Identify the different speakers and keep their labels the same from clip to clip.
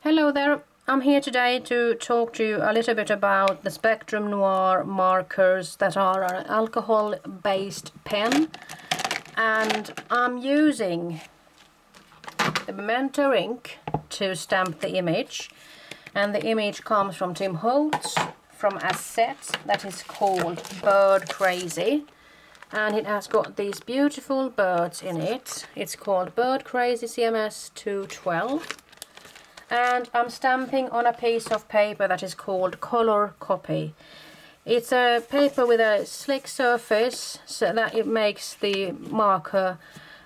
Speaker 1: Hello there, I'm here today to talk to you a little bit about the Spectrum Noir markers that are an alcohol-based pen, and I'm using the Memento ink to stamp the image, and the image comes from Tim Holtz from a set that is called Bird Crazy, and it has got these beautiful birds in it. It's called Bird Crazy CMS 212. And I'm stamping on a piece of paper that is called color copy. It's a paper with a slick surface so that it makes the marker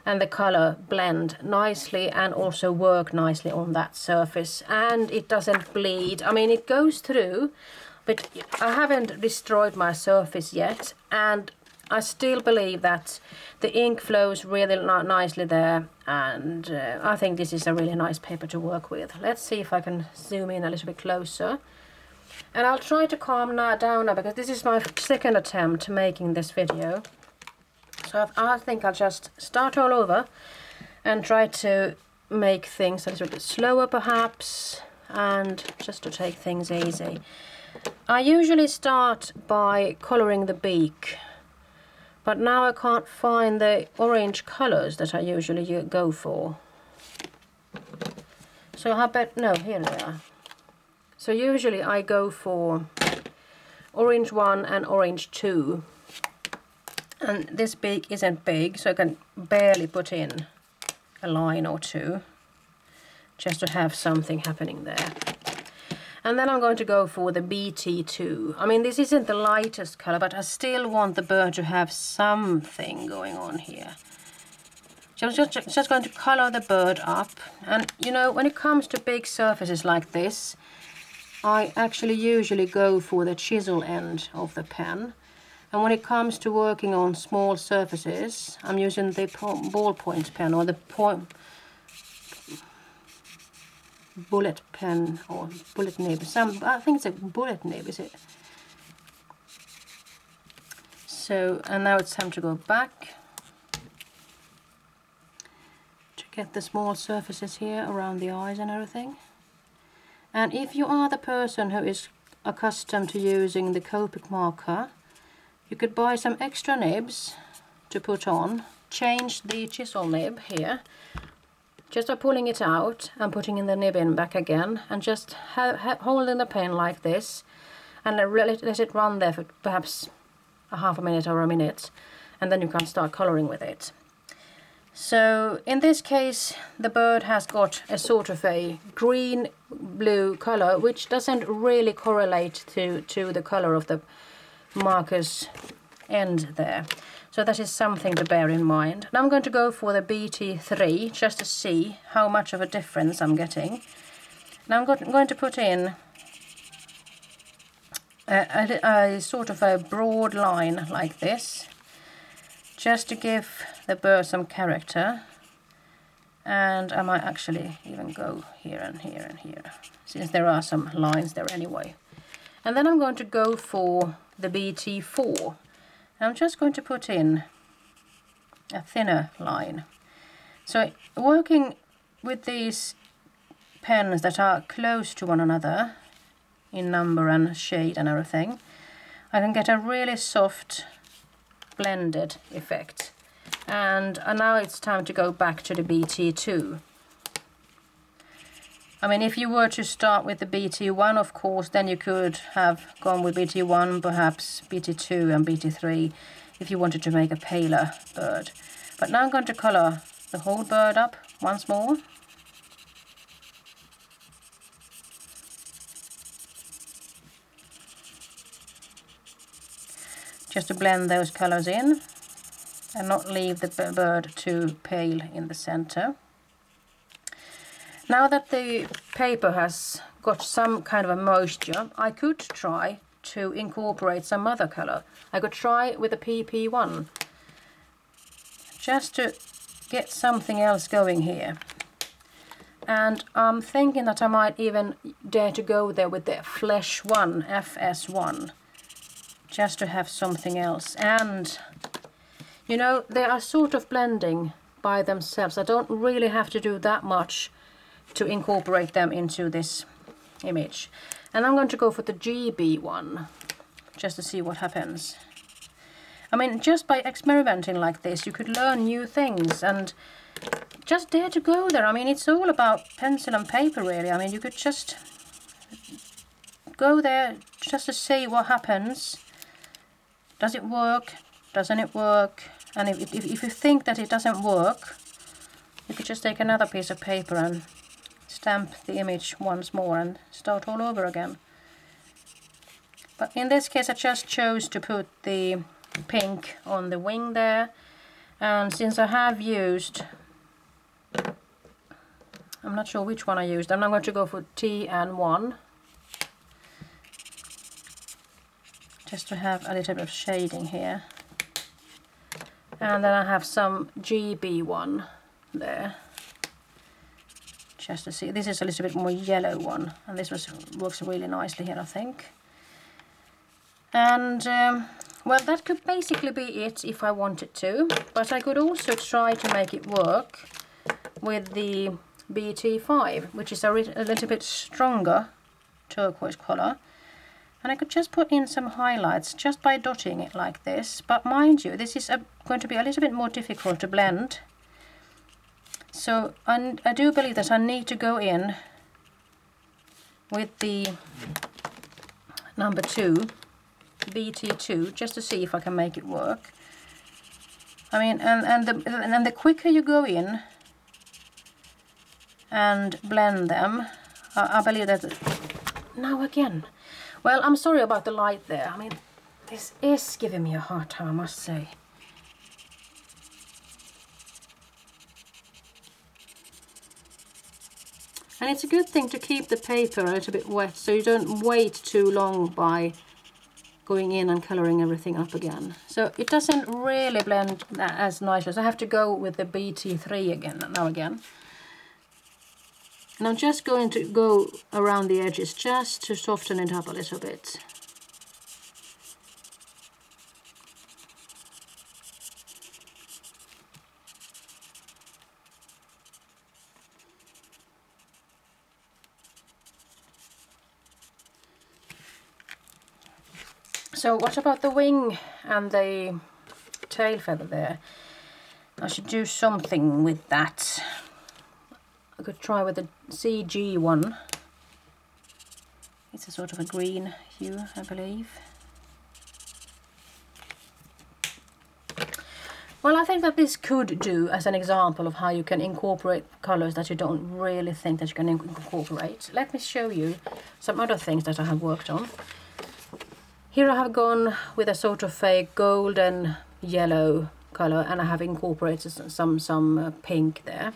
Speaker 1: and the color blend nicely and also work nicely on that surface, and it doesn't bleed. I mean, it goes through, but I haven't destroyed my surface yet, and I still believe that the ink flows really nicely there, and I think this is a really nice paper to work with. Let's see if I can zoom in a little bit closer. And I'll try to calm down now, because this is my second attempt making this video. So I think I'll just start all over and try to make things a little bit slower perhaps, and just to take things easy. I usually start by coloring the beak, but now I can't find the orange colors that I usually go for. So I bet, no, here they are. So usually I go for orange 1 and orange 2. And this beak isn't big, so I can barely put in a line or two, just to have something happening there. And then I'm going to go for the BT2. I mean, this isn't the lightest color, but I still want the bird to have something going on here. So I'm just going to color the bird up. And you know, when it comes to big surfaces like this, I actually usually go for the chisel end of the pen. And when it comes to working on small surfaces, I'm using the ballpoint pen, or the bullet pen, or bullet nib. I think it's a bullet nib, is it? So, and now it's time to go back to get the small surfaces here around the eyes and everything. And if you are the person who is accustomed to using the Copic marker, you could buy some extra nibs to put on, change the chisel nib here, just by pulling it out and putting in the nib in back again, and just holding the pen like this, and let it run there for perhaps a half a minute or a minute, and then you can start coloring with it. So in this case, the bird has got a sort of a green-blue color, which doesn't really correlate to the color of the marker's end there. So that is something to bear in mind. Now I'm going to go for the BT3 just to see how much of a difference I'm getting. Now I'm going to put in a sort of a broad line like this, just to give the bird some character. And I might actually even go here and here and here, since there are some lines there anyway. And then I'm going to go for the BT4. I'm just going to put in a thinner line. So working with these pens that are close to one another in number and shade and everything, I can get a really soft blended effect. And now it's time to go back to the BT2. I mean, if you were to start with the BT1, of course, then you could have gone with BT1, perhaps BT2 and BT3, if you wanted to make a paler bird. But now I'm going to color the whole bird up once more. Just to blend those colors in and not leave the bird too pale in the center. Now that the paper has got some kind of a moisture, I could try to incorporate some other color. I could try with a PP1, just to get something else going here. And I'm thinking that I might even dare to go there with the Flesh 1, FS1, just to have something else. And you know, they are sort of blending by themselves. I don't really have to do that much to incorporate them into this image. And I'm going to go for the GB one, just to see what happens. I mean, just by experimenting like this, you could learn new things and just dare to go there. I mean, it's all about pencil and paper, really. I mean, you could just go there just to see what happens. Does it work? Doesn't it work? And if you think that it doesn't work, you could just take another piece of paper and stamp the image once more and start all over again. But in this case I just chose to put the pink on the wing there, and since I have used, I'm not sure which one I used, I'm not going to go for TN1 just to have a little bit of shading here, and then I have some GB1 there just to see. This is a little bit more yellow one, and this works really nicely here, I think. And well, that could basically be it if I wanted to, but I could also try to make it work with the BT5, which is a little bit stronger turquoise color. And I could just put in some highlights just by dotting it like this, but mind you, this is going to be a little bit more difficult to blend. So I do believe that I need to go in with the number 2, BT2, just to see if I can make it work. I mean, and the quicker you go in and blend them, I believe that... Now again. Well, I'm sorry about the light there. I mean, this is giving me a hard time, I must say. And it's a good thing to keep the paper a little bit wet, so you don't wait too long by going in and colouring everything up again. So it doesn't really blend as nicely, so I have to go with the BT3 again. And I'm just going to go around the edges just to soften it up a little bit. So what about the wing and the tail feather there? I should do something with that. I could try with the CG one. It's a sort of a green hue, I believe. Well, I think that this could do as an example of how you can incorporate colors that you don't really think that you can incorporate. Let me show you some other things that I have worked on. Here I have gone with a sort of a golden yellow color, and I have incorporated some pink there.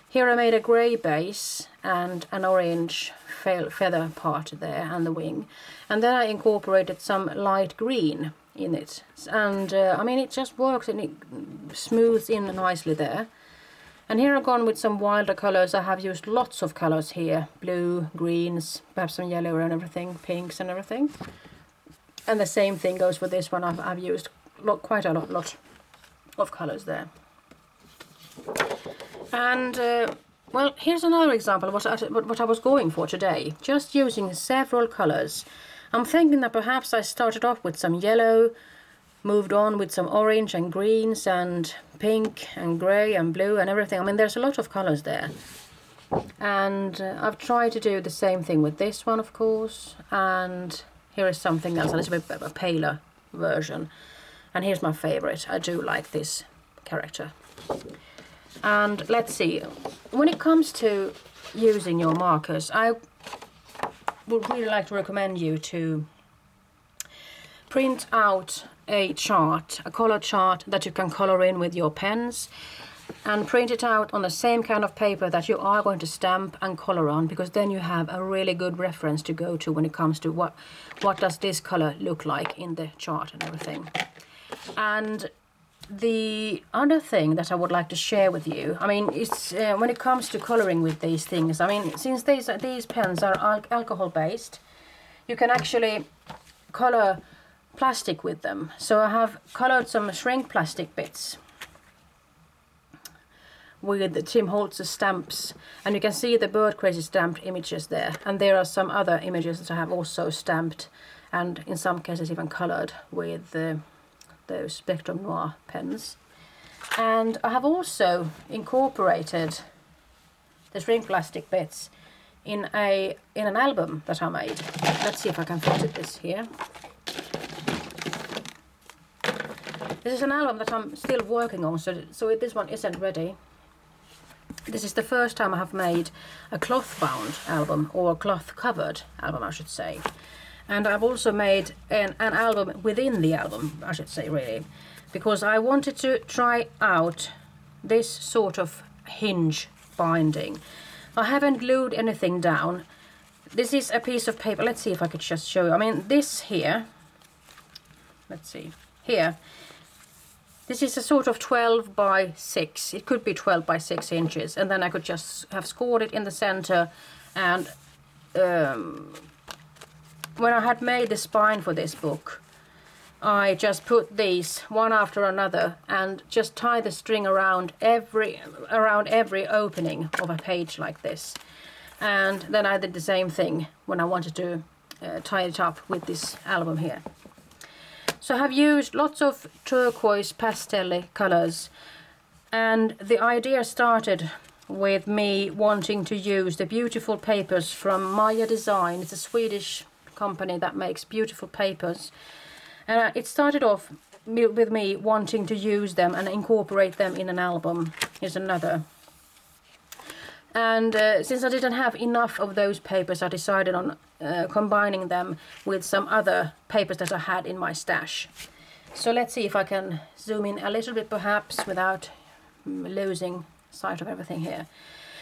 Speaker 1: Here I made a grey base and an orange feather part there and the wing, and then I incorporated some light green in it, and I mean, it just works and it smooths in nicely there. And here I've gone with some wilder colors. I have used lots of colors here, blue, greens, perhaps some yellow and everything, pinks and everything. And the same thing goes for this one. I've used quite a lot of colors there. And well, here's another example of what I was going for today. Just using several colors. I'm thinking that perhaps I started off with some yellow, moved on with some orange and greens and pink and grey and blue and everything. I mean, there's a lot of colors there. And I've tried to do the same thing with this one, of course. And here is something else, a little bit of a paler version. And here's my favorite. I do like this character. And let's see, when it comes to using your markers, I would really like to recommend you to print out a chart, a color chart that you can color in with your pens, and print it out on the same kind of paper that you are going to stamp and color on, because then you have a really good reference to go to when it comes to what does this color look like in the chart and everything. And the other thing that I would like to share with you, I mean, it's when it comes to coloring with these things, I mean, since these pens are alcohol based, you can actually color plastic with them. So I have colored some shrink plastic bits with the Tim Holtz stamps, and you can see the bird crazy stamped images there, and there are some other images that I have also stamped and in some cases even colored with those Spectrum Noir pens. And I have also incorporated the shrink plastic bits in an album that I made. Let's see if I can fit this here. This is an album that I'm still working on, so this one isn't ready. This is the first time I have made a cloth-bound album, or a cloth-covered album, I should say. And I've also made an album within the album, I should say, really, because I wanted to try out this sort of hinge binding. I haven't glued anything down. This is a piece of paper. Let's see if I could just show you. I mean, this here, let's see, here, this is a sort of 12 by 6. It could be 12 by 6 inches. And then I could just have scored it in the center. And when I had made the spine for this book, I just put these one after another and just tie the string around every opening of a page like this. And then I did the same thing when I wanted to tie it up with this album here. So I have used lots of turquoise pastel colors, and the idea started with me wanting to use the beautiful papers from Maja Design. It's a Swedish company that makes beautiful papers, and it started off with me wanting to use them and incorporate them in an album. Here's another. And since I didn't have enough of those papers, I decided on combining them with some other papers that I had in my stash. So let's see if I can zoom in a little bit perhaps without losing sight of everything here.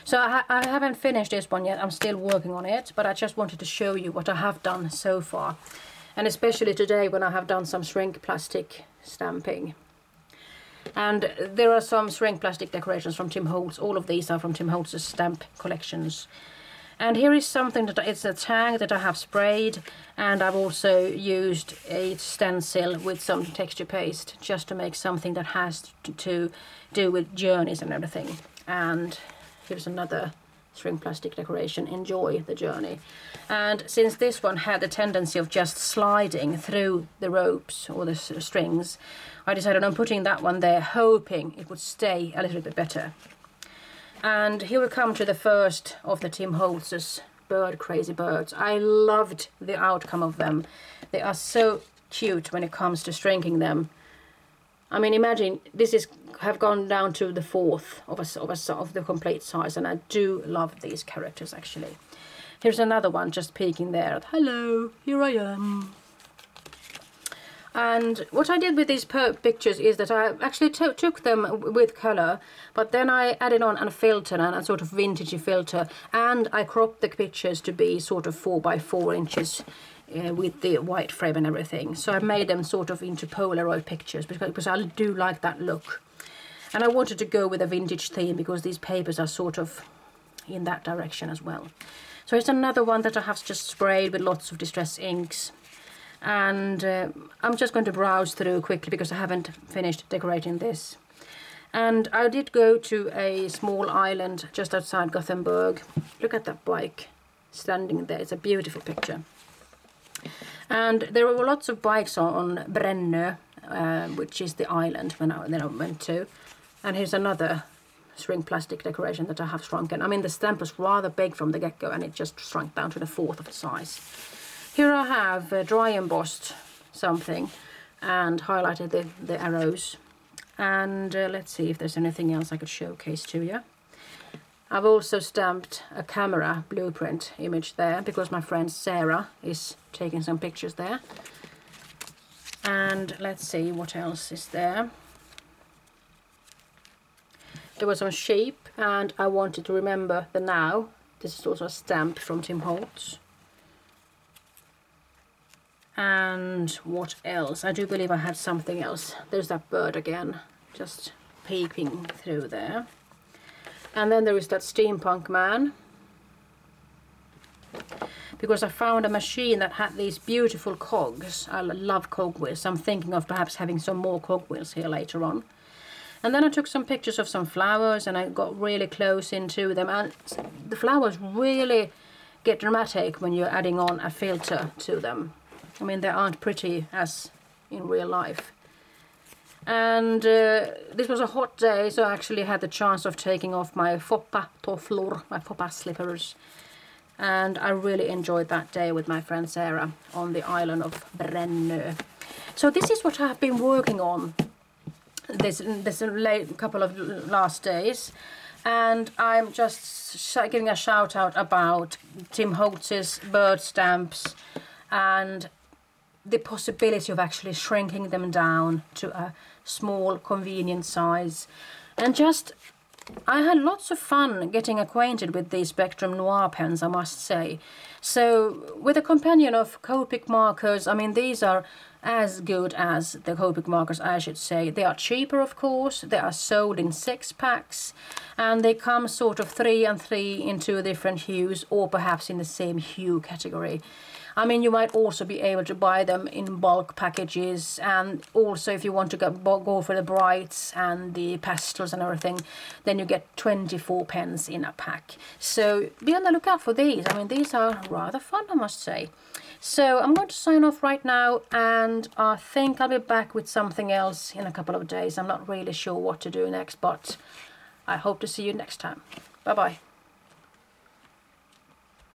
Speaker 1: So I haven't finished this one yet, I'm still working on it, but I just wanted to show you what I have done so far. And especially today when I have done some shrink plastic stamping. And there are some shrink plastic decorations from Tim Holtz. All of these are from Tim Holtz's stamp collections. And here is something that it's a tag that I have sprayed, and I've also used a stencil with some texture paste just to make something that has to do with journeys and everything. And here's another shrink plastic decoration, Enjoy the Journey. And since this one had a tendency of just sliding through the ropes or the strings, I decided on putting that one there, hoping it would stay a little bit better. And here we come to the first of the Tim Holtz's bird crazy birds. I loved the outcome of them. They are so cute when it comes to shrinking them. I mean, imagine this have gone down to the fourth of the complete size, and I do love these characters actually. Here's another one just peeking there. Hello, here I am. And what I did with these pictures is that I actually took them with color, but then I added on a filter, and a sort of vintagey filter, and I cropped the pictures to be sort of 4 by 4 inches with the white frame and everything. So I made them sort of into Polaroid pictures because I do like that look. And I wanted to go with a vintage theme because these papers are sort of in that direction as well. So here's another one that I have just sprayed with lots of distress inks. And I'm just going to browse through quickly because I haven't finished decorating this. And I did go to a small island just outside Gothenburg. Look at that bike standing there. It's a beautiful picture. And there were lots of bikes on Brännö, which is the island that I went to. And here's another shrink plastic decoration that I have shrunken. I mean, the stamp was rather big from the get-go, and it just shrunk down to the 1/4 of the size. Here I have dry embossed something and highlighted the arrows. And let's see if there's anything else I could showcase to you. I've also stamped a camera blueprint image there because my friend Sarah is taking some pictures there. And let's see what else is there. There was some sheep, and I wanted to remember the now. This is also a stamp from Tim Holtz. And what else? I do believe I had something else. There's that bird again, just peeping through there. And then there is that steampunk man. Because I found a machine that had these beautiful cogs. I love cogwheels. I'm thinking of perhaps having some more cogwheels here later on. And then I took some pictures of some flowers and I got really close into them, and the flowers really get dramatic when you're adding on a filter to them. I mean, they aren't pretty as in real life. And this was a hot day, so I actually had the chance of taking off my foppatofflor, my foppa slippers. And I really enjoyed that day with my friend Sarah on the island of Brännö. So this is what I've been working on this couple of last days. And I'm just giving a shout out about Tim Holtz's bird stamps and the possibility of actually shrinking them down to a small convenient size. And just, I had lots of fun getting acquainted with these Spectrum Noir pens, I must say. So with a companion of Copic markers, I mean, these are as good as the Copic markers, I should say. They are cheaper, of course. They are sold in 6-packs, and they come sort of 3 and 3 in 2 different hues, or perhaps in the same hue category. I mean, you might also be able to buy them in bulk packages, and also if you want to go for the brights and the pastels and everything, then you get 24 pens in a pack. So be on the lookout for these. I mean, these are rather fun, I must say. So I'm going to sign off right now, and I think I'll be back with something else in a couple of days. I'm not really sure what to do next, but I hope to see you next time. Bye-bye.